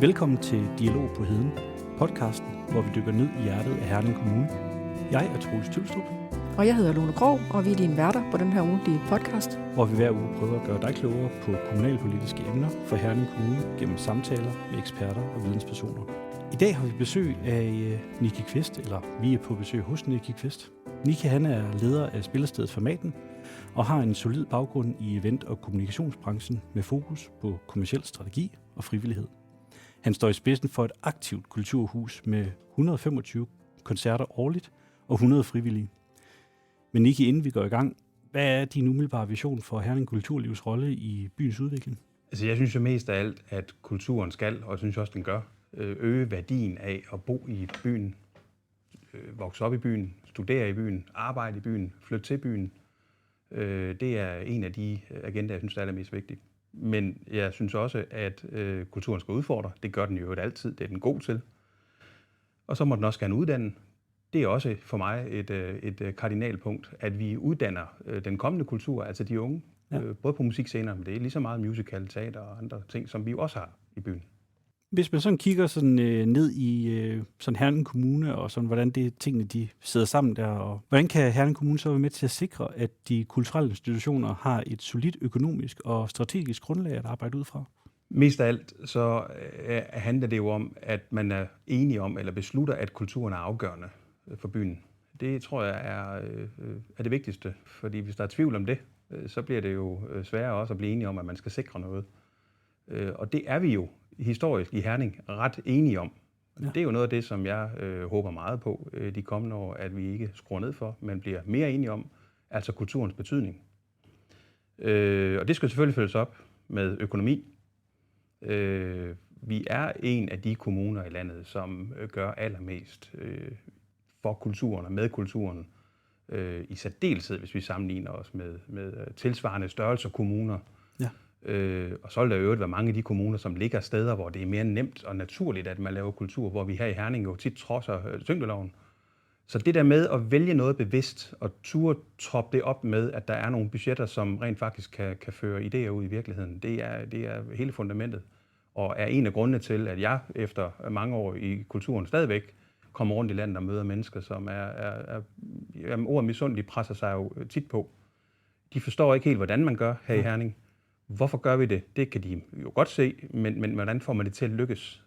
Velkommen til Dialog på Heden, podcasten, hvor vi dykker ned i hjertet af Herning Kommune. Jeg er Troels Tylstrup. Og jeg hedder Lone Krog, og vi er dine værter på den her ugentlige podcast. Hvor vi hver uge prøver at gøre dig klogere på kommunalpolitiske emner for Herning Kommune gennem samtaler med eksperter og videnspersoner. I dag har vi besøg af Nicki Kvist, eller vi er på besøg hos Nicki Kvist. Nicki, han er leder af spillestedet Formaten og har en solid baggrund i event- og kommunikationsbranchen med fokus på kommerciel strategi og frivillighed. Han står i spidsen for et aktivt kulturhus med 125 koncerter årligt og 100 frivillige. Men Nicki, inden vi går i gang, hvad er din umiddelbare vision for Herning Kulturlivs rolle i byens udvikling? Altså jeg synes jo mest af alt, at kulturen skal, og jeg synes også, den gør, øge værdien af at bo i byen, vokse op i byen, studere i byen, arbejde i byen, flytte til byen. Det er en af de agendaer, jeg synes, der er allermest vigtigt. Men jeg synes også, at kulturen skal udfordre. Det gør den jo altid. Det er den god til. Og så må den også gerne uddanne. Det er også for mig et kardinalpunkt, at vi uddanner den kommende kultur, altså de unge, både på musikscener, men det er lige så meget musical, teater og andre ting, som vi jo også har i byen. Hvis man sådan kigger sådan, ned i sådan Herning Kommune, og sådan, hvordan tingene de sidder sammen der, og hvordan kan Herning Kommune så være med til at sikre, at de kulturelle institutioner har et solidt økonomisk og strategisk grundlag at arbejde ud fra? Mest af alt så handler det jo om, at man er enige om, eller beslutter, at kulturen er afgørende for byen. Det tror jeg er det vigtigste, fordi hvis der er tvivl om det, så bliver det jo sværere også at blive enige om, at man skal sikre noget. Og det er vi jo historisk i Herning ret enige om. Ja. Det er jo noget af det, som jeg håber meget på de kommende år, at vi ikke skruer ned for, men bliver mere enige om, altså kulturens betydning. Og det skal selvfølgelig følges op med økonomi. Vi er en af de kommuner i landet, som gør allermest for kulturen og med kulturen, i særdeleshed, hvis vi sammenligner os med tilsvarende størrelser kommuner. Ja. Og så vil der jo være mange af de kommuner, som ligger steder, hvor det er mere nemt og naturligt, at man laver kultur, hvor vi her i Herning jo tit trodser tyngdeloven. Så det der med at vælge noget bevidst og turde troppe det op med, at der er nogle budgetter, som rent faktisk kan føre idéer ud i virkeligheden, det er hele fundamentet. Og er en af grundene til, at jeg efter mange år i kulturen stadigvæk kommer rundt i landet og møder mennesker, som ordet misundelig presser sig jo tit på. De forstår ikke helt, hvordan man gør her i Herning. Hvorfor gør vi det? Det kan de jo godt se, men hvordan får man det til at lykkes?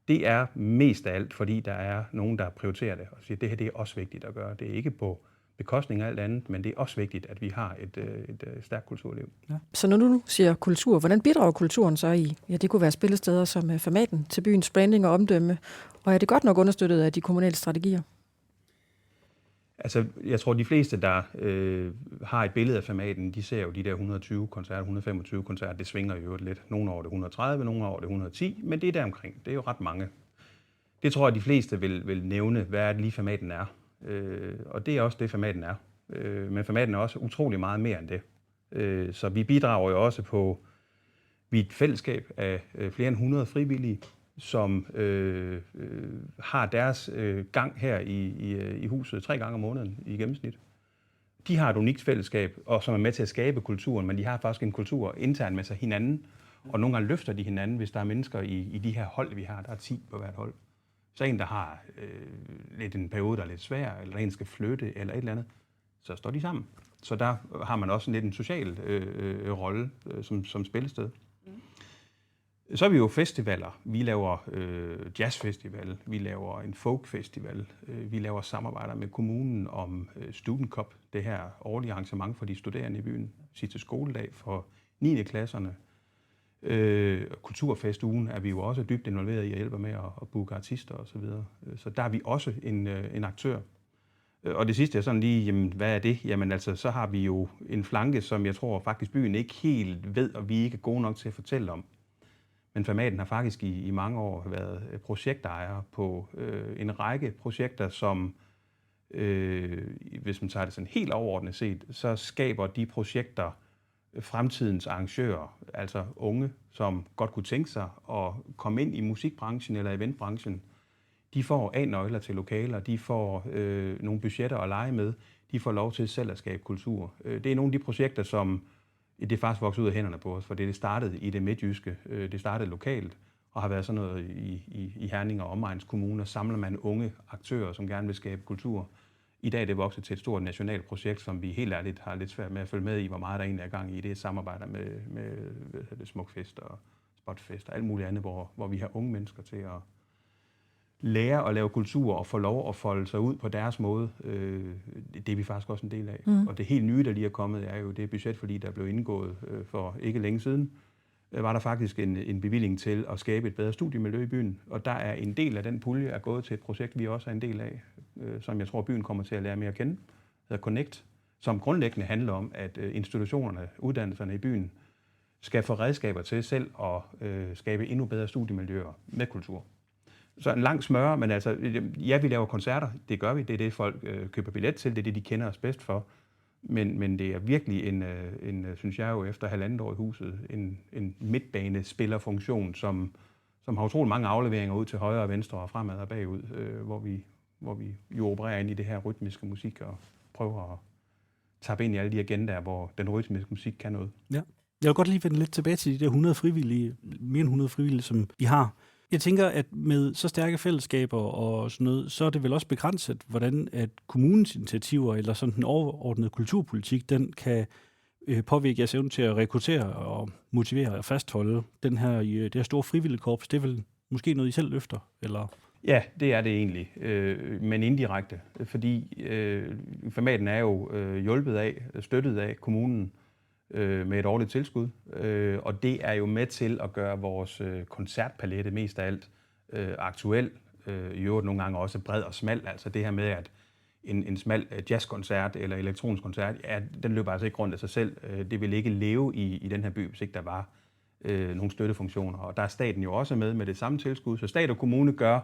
Det er mest af alt, fordi der er nogen, der prioriterer det og siger, at det her det er også vigtigt at gøre. Det er ikke på bekostning af alt andet, men det er også vigtigt, at vi har et stærkt kulturliv. Ja. Så når du nu siger kultur, hvordan bidrager kulturen så i? Ja, det kunne være spillesteder som Formaten til byens branding og omdømme. Og er det godt nok understøttet af de kommunale strategier? Altså, jeg tror, de fleste, der har et billede af Formaten, de ser jo de der 120 koncerter, 125 koncerter. Det svinger jo lidt. Nogle år er det 130, nogle år er det 110, men det er deromkring. Det er jo ret mange. Det tror jeg, de fleste vil nævne, hvad er det lige Formaten er. Og det er også det, Formaten er. Men Formaten er også utrolig meget mere end det. Så vi bidrager jo også på et fællesskab af flere end 100 frivillige, som har deres gang her i huset 3 gange om måneden i gennemsnit. De har et unikt fællesskab, og som er med til at skabe kulturen, men de har faktisk en kultur internt med sig hinanden, og nogle gange løfter de hinanden, hvis der er mennesker i de her hold, vi har. Der er 10 på hvert hold. Så en, der har lidt en periode, der er lidt svær, eller en skal flytte, eller et eller andet, så står de sammen. Så der har man også lidt en social rolle som spillested. Så er vi jo festivaler. Vi laver jazzfestival, vi laver en folkfestival, vi laver samarbejder med kommunen om Student Cup, det her årlige arrangement for de studerende i byen, sidste skoledag for 9. klasserne. Kulturfestugen er vi jo også dybt involveret i og hjælper med at booke artister osv. Så der er vi også en aktør. Og det sidste er sådan lige, jamen, hvad er det? Jamen altså, så har vi jo en flanke, som jeg tror faktisk byen ikke helt ved, og vi ikke er gode nok til at fortælle om. Men Formaten har faktisk i mange år været projektejer på en række projekter, som, hvis man tager det sådan helt overordnet set, så skaber de projekter fremtidens arrangører, altså unge, som godt kunne tænke sig at komme ind i musikbranchen eller eventbranchen. De får A-nøgler til lokaler, de får nogle budgetter at lege med, de får lov til selv at skabe kultur. Det er nogle af de projekter, som det er faktisk vokset ud af hænderne på os, for det startede i det midtjyske, det startede lokalt, og har været sådan noget i Herning og omegns kommuner, samler man unge aktører, som gerne vil skabe kultur. I dag er det vokset til et stort nationalt projekt, som vi helt ærligt har lidt svært med at følge med i, hvor meget der egentlig er gang i. Det samarbejder med Smukfest og Spotfest og alt muligt andet, hvor vi har unge mennesker til at lære at lave kultur og få lov at folde sig ud på deres måde. Det er vi faktisk også en del af. Og det helt nye, der lige er kommet, er jo det budget, fordi der blev indgået for ikke længe siden, var der faktisk en bevilling til at skabe et bedre studiemiljø i byen. Og der er en del af den pulje er gået til et projekt, vi også er en del af, som jeg tror, byen kommer til at lære mere at kende, hedder Connect, som grundlæggende handler om, at institutionerne, uddannelserne i byen, skal få redskaber til selv at skabe endnu bedre studiemiljøer med kultur. Så en lang smøre, men altså, ja, vi laver koncerter, det gør vi, det er det, folk køber billet til, det er det, de kender os bedst for. Men det er virkelig en synes jeg jo, efter 1,5 år i huset, en midtbanespillerfunktion, som har utrolig mange afleveringer ud til højre og venstre og fremad og bagud, hvor vi jo opererer ind i det her rytmiske musik og prøver at tappe ind i alle de agendaer, hvor den rytmiske musik kan noget. Ja. Jeg vil godt lige vende lidt tilbage til de der 100 frivillige, mere end 100 frivillige, som vi har. Jeg tænker, at med så stærke fællesskaber og sådan noget, så er det vel også begrænset, hvordan at kommunens initiativer eller sådan den overordnede kulturpolitik, den kan påvirke jeres evne til at rekruttere og motivere og fastholde det her store frivillige korps. Det er vel måske noget, I selv løfter, eller? Ja, det er det egentlig, men indirekte, fordi formaten er jo støttet af kommunen, med et årligt tilskud, og det er jo med til at gøre vores koncertpalette mest af alt aktuel, i øvrigt nogle gange også bred og smal, altså det her med, at en smal jazzkoncert eller elektronisk koncert, ja, den løber altså ikke rundt af sig selv. Det vil ikke leve i den her by, hvis ikke der var nogle støttefunktioner, og der er staten jo også med det samme tilskud, så stat og kommune gør,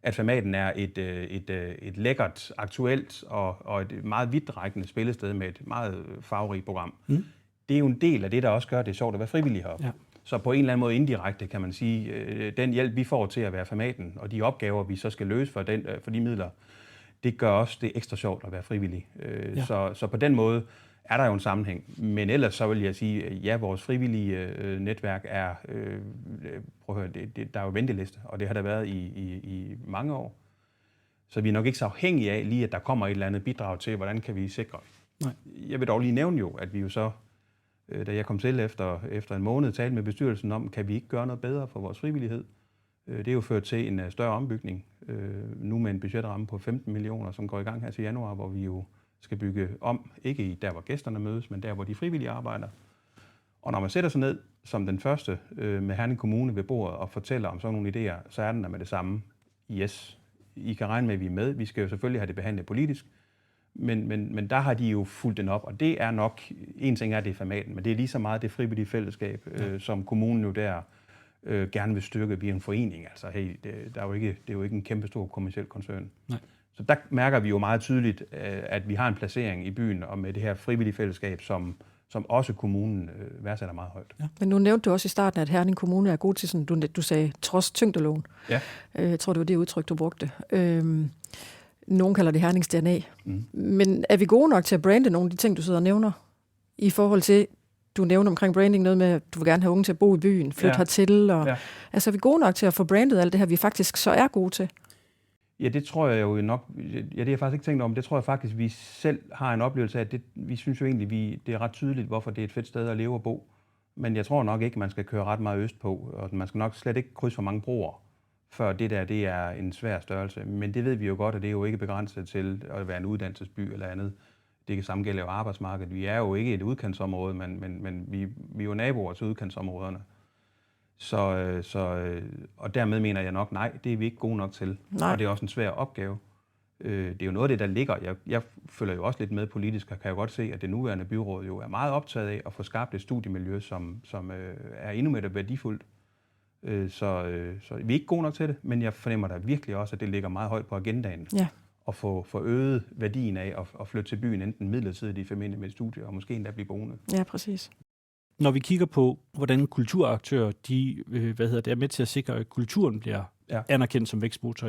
at formaten er et lækkert, aktuelt og et meget vidtrækkende spillested med et meget farverigt program. Det er jo en del af det, der også gør det sjovt at være frivillig heroppe. Ja. Så på en eller anden måde indirekte kan man sige, den hjælp, vi får til at være formaten, og de opgaver, vi så skal løse for de midler, det gør også det ekstra sjovt at være frivillig. Så på den måde er der jo en sammenhæng. Men ellers så vil jeg sige, at ja, vores frivillige netværk er, prøv at høre, der er jo venteliste, og det har der været i mange år. Så vi er nok ikke så afhængige af lige, at der kommer et eller andet bidrag til, hvordan kan vi sikre. Nej. Jeg vil dog lige nævne jo, at vi jo så, da jeg kom til efter en måned, talte med bestyrelsen om, kan vi ikke gøre noget bedre for vores frivillighed. Det er jo ført til en større ombygning, nu med en budgetramme på 15 millioner, som går i gang her til januar, hvor vi jo skal bygge om, ikke der, hvor gæsterne mødes, men der, hvor de frivillige arbejder. Og når man sætter sig ned som den første med Herning Kommune ved bordet og fortæller om sådan nogle idéer, så er den der med det samme. Yes, I kan regne med, at vi er med. Vi skal jo selvfølgelig have det behandlet politisk, men der har de jo fulgt den op, og det er nok, en ting er det formaten, men det er lige så meget det frivillige fællesskab, som kommunen jo der gerne vil styrke via en forening. Altså, hey, det er jo ikke en kæmpe stor kommerciel koncern. Nej. Så der mærker vi jo meget tydeligt, at vi har en placering i byen, og med det her frivillige fællesskab, som også kommunen værdsætter meget højt. Ja. Men nu nævnte du også i starten, at Herning Kommune er god til sådan, du sagde, trods tyngdeloven. Ja. Jeg tror, det var det udtryk, du brugte. Nogen kalder det Hernings DNA. Men er vi gode nok til at brande nogle af de ting, du sidder og nævner? I forhold til, du nævner omkring branding noget med, at du vil gerne have unge til at bo i byen, flytte hertil. Og, altså er vi gode nok til at få brandet alt det her, vi faktisk så er gode til? Ja, det tror jeg jo nok, det har jeg faktisk ikke tænkt om, det tror jeg faktisk, vi selv har en oplevelse af, at vi synes jo egentlig, det er ret tydeligt, hvorfor det er et fedt sted at leve og bo. Men jeg tror nok ikke, man skal køre ret meget øst på, og man skal nok slet ikke krydse for mange broer, før det er en svær størrelse. Men det ved vi jo godt, at det er jo ikke begrænset til at være en uddannelsesby eller andet. Det kan samme gælde jo arbejdsmarkedet. Vi er jo ikke et udkantsområde, men vi er jo naboer til udkantsområderne. Og dermed mener jeg nok, nej, det er vi ikke gode nok til. Nej. Og det er også en svær opgave. Det er jo noget af det, der ligger. Jeg følger jo også lidt med politisk, og kan jo godt se, at det nuværende byråd jo er meget optaget af at få skabt et studiemiljø, som er endnu mere værdifuldt. Så vi er ikke gode nok til det, men jeg fornemmer da virkelig også, at det ligger meget højt på agendaen. Ja. At få øget værdien af at flytte til byen, enten midlertidigt i familie med et studie, og måske endda blive boende. Ja, præcis. Når vi kigger på, hvordan kulturaktører de er med til at sikre, at kulturen bliver anerkendt som vækstmotor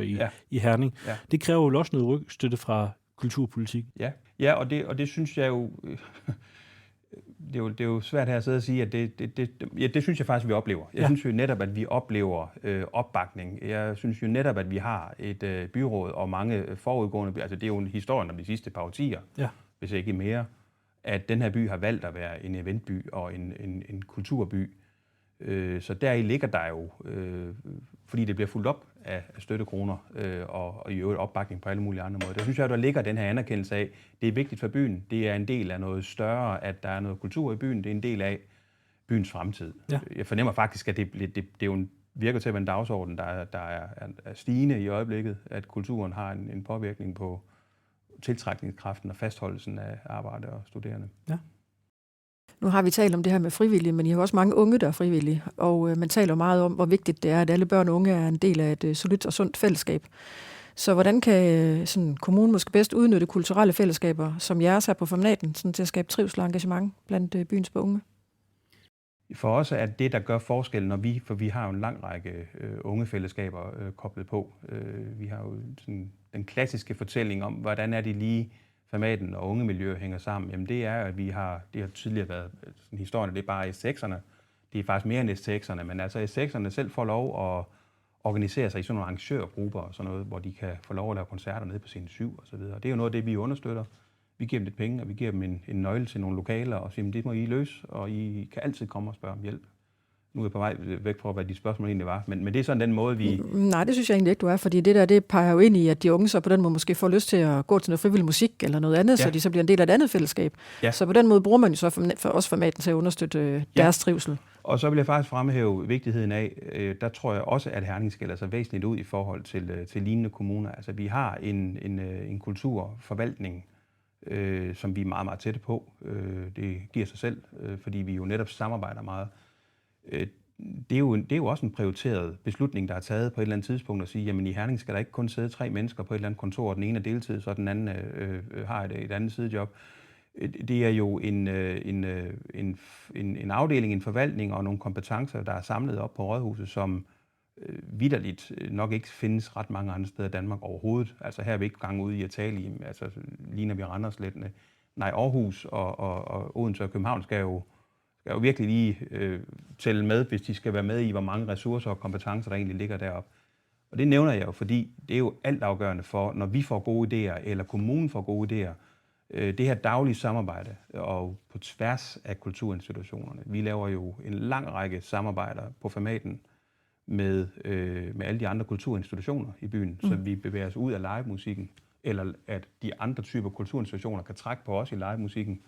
i Herning, det kræver jo også noget rygstøtte fra kulturpolitik. Ja, og det synes jeg jo, det er jo svært her at sidde og sige, at det synes jeg faktisk, vi oplever. Jeg synes jo netop, at vi oplever opbakning. Jeg synes jo netop, at vi har et byråd og mange forudgående, altså det er jo en historie om de sidste par årtier, hvis ikke mere, at den her by har valgt at være en eventby og en kulturby. Så deri ligger der jo, fordi det bliver fuldt op af støttekroner og i øvrigt opbakning på alle mulige andre måder. Der synes jeg, der ligger den her anerkendelse af, det er vigtigt for byen. Det er en del af noget større, at der er noget kultur i byen. Det er en del af byens fremtid. Ja. Jeg fornemmer faktisk, at det jo virker til at være en dagsorden, der er stigende i øjeblikket, at kulturen har en påvirkning på tiltrækningskraften og fastholdelsen af arbejde og studerende. Ja. Nu har vi talt om det her med frivillige, men I har også mange unge, der er frivillige, og man taler meget om, hvor vigtigt det er, at alle børn og unge er en del af et solidt og sundt fællesskab. Så hvordan kan sådan kommunen måske bedst udnytte kulturelle fællesskaber, som jeres her på Formaten, sådan til at skabe trivsel og engagement blandt byens unge? For os er det, der gør forskellen, for vi har jo en lang række unge fællesskaber koblet på. Vi har jo sådan den klassiske fortælling om, hvordan er det lige Formaten og unge miljø hænger sammen. Jamen det er, at det har tidligere været sådan historien, det er bare SX'erne. Det er faktisk mere end SX'erne, men altså SX'erne selv får lov at organisere sig i sådan nogle arrangørgrupper og sådan noget, hvor de kan få lov at lave koncerter nede på scene 7 og så videre. Det er jo noget af det, vi understøtter. Vi giver dem lidt penge, og vi giver dem en nøgle til nogle lokaler og siger, det må I løse, og I kan altid komme og spørge om hjælp. Nu er jeg på vej væk fra, hvad de spørgsmål egentlig var, men det er sådan den måde, vi... Nej, det synes jeg egentlig ikke, du er, fordi det peger jo ind i, at de unge så på den måde måske får lyst til at gå til noget frivillig musik eller noget andet, så de så bliver en del af et andet fællesskab. Ja. Så på den måde bruger man jo så for os Formaten til at understøtte deres trivsel. Og så vil jeg faktisk fremhæve vigtigheden af, der tror jeg også, at Herning skiller sig væsentligt ud i forhold til lignende kommuner. Altså vi har en kulturforvaltning, som vi er meget, meget tætte på. Det giver sig selv, fordi vi jo netop samarbejder meget. Det er jo også en prioriteret beslutning, der er taget på et eller andet tidspunkt at sige, jamen i Herning skal der ikke kun sidde 3 mennesker på et eller andet kontor, og den ene er deltid, så den anden har et andet sidejob. Det er jo en afdeling, en forvaltning og nogle kompetencer, der er samlet op på Rådhuset, som vitterligt nok ikke findes ret mange andre steder i Danmark overhovedet. Altså her er vi ikke gang ude i at tale i, altså ligner vi Randers lidt. Nej, Aarhus og Odense og København skal jo virkelig lige tælle med, hvis de skal være med i, hvor mange ressourcer og kompetencer, der egentlig ligger deroppe. Og det nævner jeg jo, fordi det er jo altafgørende for, når vi får gode idéer, eller kommunen får gode idéer, det her daglige samarbejde, og på tværs af kulturinstitutionerne. Vi laver jo en lang række samarbejder på Formaten med alle de andre kulturinstitutioner i byen, så vi bevæger os ud af livemusikken, eller at de andre typer kulturinstitutioner kan trække på os i livemusikken.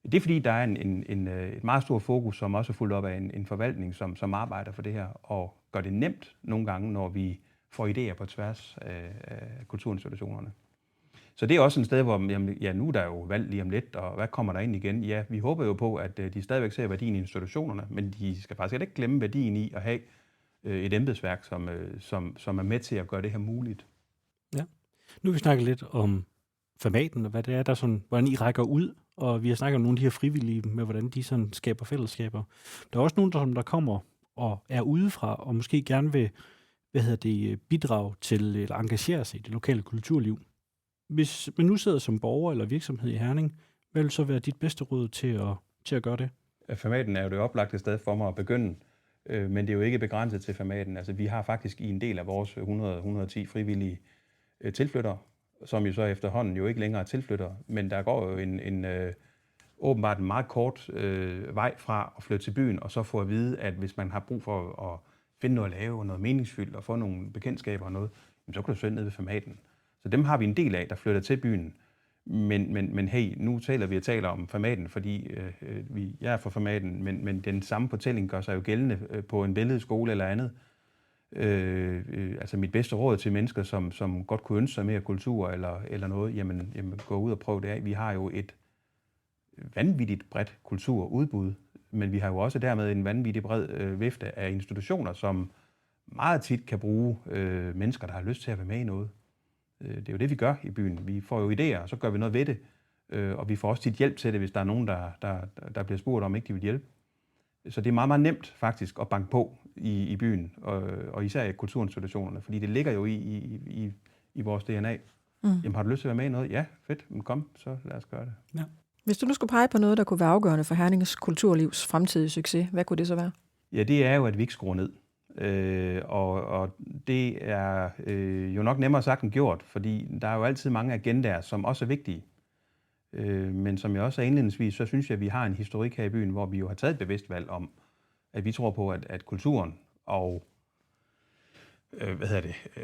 Det er fordi, der er et meget stort fokus, som også er fuldt op af en forvaltning, som arbejder for det her, og gør det nemt nogle gange, når vi får idéer på tværs af kulturinstitutionerne. Så det er også et sted, hvor nu er der jo valg lige om lidt, og hvad kommer der ind igen? Ja, vi håber jo på, at de stadigvæk ser værdien i institutionerne, men de skal faktisk ikke glemme værdien i at have et embedsværk, som er med til at gøre det her muligt. Ja. Nu vil vi snakke lidt om Formaten, og hvad det er, der sådan, hvordan I rækker ud, og vi har snakket om nogle af de her frivillige, med hvordan de sådan skaber fællesskaber. Der er også nogen, der kommer og er udefra, og måske gerne vil bidrage til eller engagere sig i det lokale kulturliv. Hvis man nu sidder som borger eller virksomhed i Herning, hvad vil så være dit bedste råd til at gøre det? Formaten er jo det oplagte sted for mig at begynde, men det er jo ikke begrænset til Formaten. Altså, vi har faktisk i en del af vores 100-110 frivillige tilflyttere, som jo så efterhånden jo ikke længere er tilflyttere, men der går jo åbenbart en meget kort vej fra at flytte til byen, og så få at vide, at hvis man har brug for at finde noget at lave, noget meningsfyldt, og få nogle bekendtskaber og noget, så kan du søge ned ved Formaten. Så dem har vi en del af, der flytter til byen. Men hey, nu taler om Formaten, fordi jeg er fra Formaten, men den samme fortælling gør sig jo gældende på en billedskole eller andet. Altså mit bedste råd til mennesker, som godt kunne ønske sig mere kultur eller noget, jamen gå ud og prøv det af. Vi har jo et vanvittigt bredt kulturudbud, men vi har jo også dermed en vanvittig bred vifte af institutioner, som meget tit kan bruge mennesker, der har lyst til at være med i noget. Det er jo det, vi gør i byen. Vi får jo idéer, og så gør vi noget ved det. Og vi får også tit hjælp til det, hvis der er nogen, der bliver spurgt om ikke de vil hjælpe. Så det er meget, meget nemt faktisk at banke på i byen, og især i kulturinstitutionerne, fordi det ligger jo i vores DNA. Jamen har du lyst til at være med i noget? Ja, fedt, men kom, så lad os gøre det. Ja. Hvis du nu skulle pege på noget, der kunne være afgørende for Hernings kulturlivs fremtidige succes, hvad kunne det så være? Ja, det er jo, at vi ikke skruer ned. Og det er jo nok nemmere sagt end gjort, fordi der er jo altid mange agendaer, som også er vigtige. Men som jeg også er indledningsvis, så synes jeg, at vi har en historik her i byen, hvor vi jo har taget et bevidst valg om, at vi tror på, at kulturen og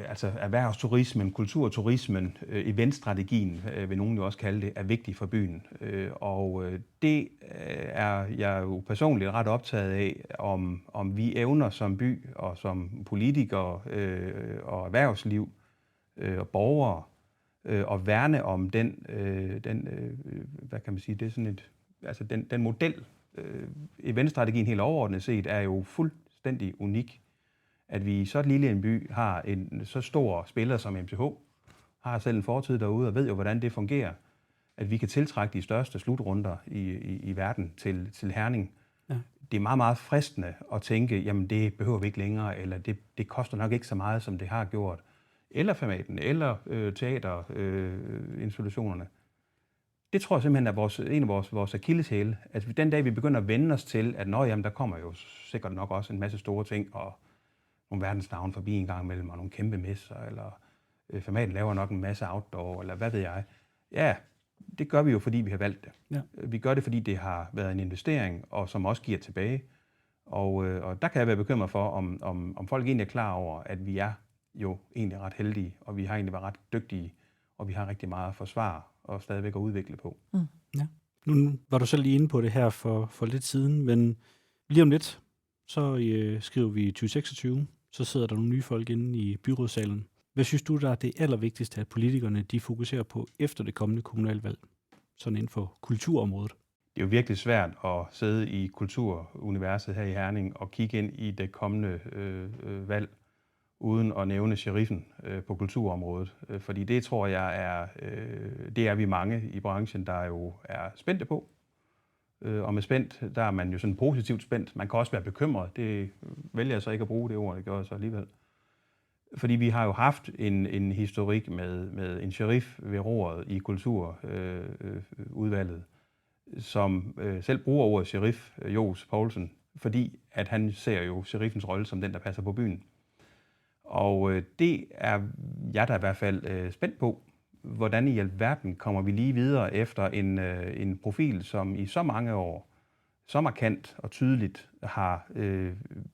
altså erhvervsturismen, kulturturismen, eventstrategien, vil nogen jo også kalde det, er vigtig for byen. Og det er jeg jo personligt ret optaget af, om vi evner som by og som politikere og erhvervsliv og borgere at værne om den hvad kan man sige, det er sådan et, altså den model. Eventstrategien helt overordnet set er jo fuldstændig unik. At vi i så lille en by har en så stor spiller som MTH, har selv en fortid derude og ved jo, hvordan det fungerer. At vi kan tiltrække de største slutrunder i verden til Herning. Ja. Det er meget, meget fristende at tænke, jamen det behøver vi ikke længere, eller det koster nok ikke så meget, som det har gjort. Eller Fermaten, eller teaterinstitutionerne. Det tror jeg simpelthen er en af vores akilleshæle. At den dag, vi begynder at vende os til, at jamen, der kommer jo sikkert nok også en masse store ting, og nogle verdensnavne forbi en gang imellem, og nogle kæmpe messer, eller Fermaten laver nok en masse outdoor, eller hvad ved jeg. Ja, det gør vi jo, fordi vi har valgt det. Ja. Vi gør det, fordi det har været en investering, og som også giver tilbage. Og der kan jeg være bekymret for, om folk egentlig er klar over, at vi er jo egentlig ret heldige, og vi har egentlig været ret dygtige, og vi har rigtig meget at forsvare og stadigvæk at udvikle på. Mm. Ja. Nu var du selv lige inde på det her for lidt siden, men lige om lidt, så skriver vi 2026, så sidder der nogle nye folk inde i byrådssalen. Hvad synes du, der er det allervigtigste, at politikerne de fokuserer på efter det kommende kommunalvalg, sådan inden for kulturområdet? Det er jo virkelig svært at sidde i kulturuniverset her i Herning og kigge ind i det kommende valg, uden at nævne sheriffen på kulturområdet. Fordi det tror jeg det er vi mange i branchen, der jo er spændte på. Og med spændt, der er man jo sådan positivt spændt. Man kan også være bekymret. Det vælger jeg så ikke at bruge det ord, det gør jeg så alligevel. Fordi vi har jo haft en historik med en sheriff ved roret i kulturudvalget, som selv bruger ordet sheriff, Johs Poulsen, fordi at han ser jo sheriffens rolle som den, der passer på byen. Og det er jeg da i hvert fald spændt på. Hvordan i alverden kommer vi lige videre efter en profil, som i så mange år, så markant og tydeligt har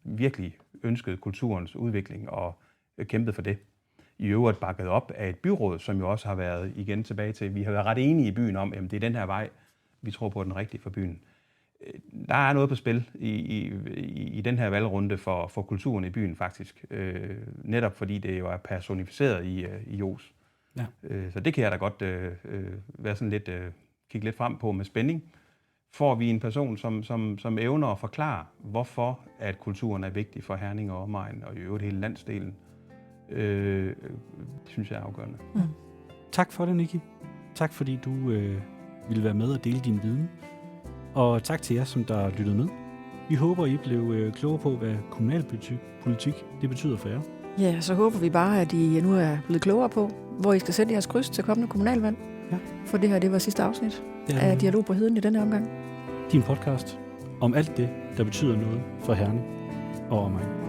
virkelig ønsket kulturens udvikling og kæmpet for det. I øvrigt bakket op af et byråd, som jo også har været igen tilbage til, vi har været ret enige i byen om, at det er den her vej, vi tror på den rigtige for byen. Der er noget på spil i den her valgrunde for kulturen i byen faktisk. Netop fordi det jo er personificeret i Jos. Ja. Så det kan jeg da godt være sådan lidt, kigge lidt frem på med spænding. Får vi en person, som evner at forklare, hvorfor at kulturen er vigtig for Herning og omegn, og i øvrigt hele landsdelen, det synes jeg er afgørende. Mm. Tak for det, Nikki. Tak fordi du ville være med og dele din viden. Og tak til jer, som der lyttede med. Vi håber, I blev klogere på, hvad kommunalpolitik det betyder for jer. Ja, så håber vi bare, at I nu er blevet klogere på, hvor I skal sætte jeres kryds til kommende kommunalvalg. Ja. For det her, det var sidste afsnit af Dialog på Heden i denne omgang. Din podcast om alt det, der betyder noget for Herning og omegn.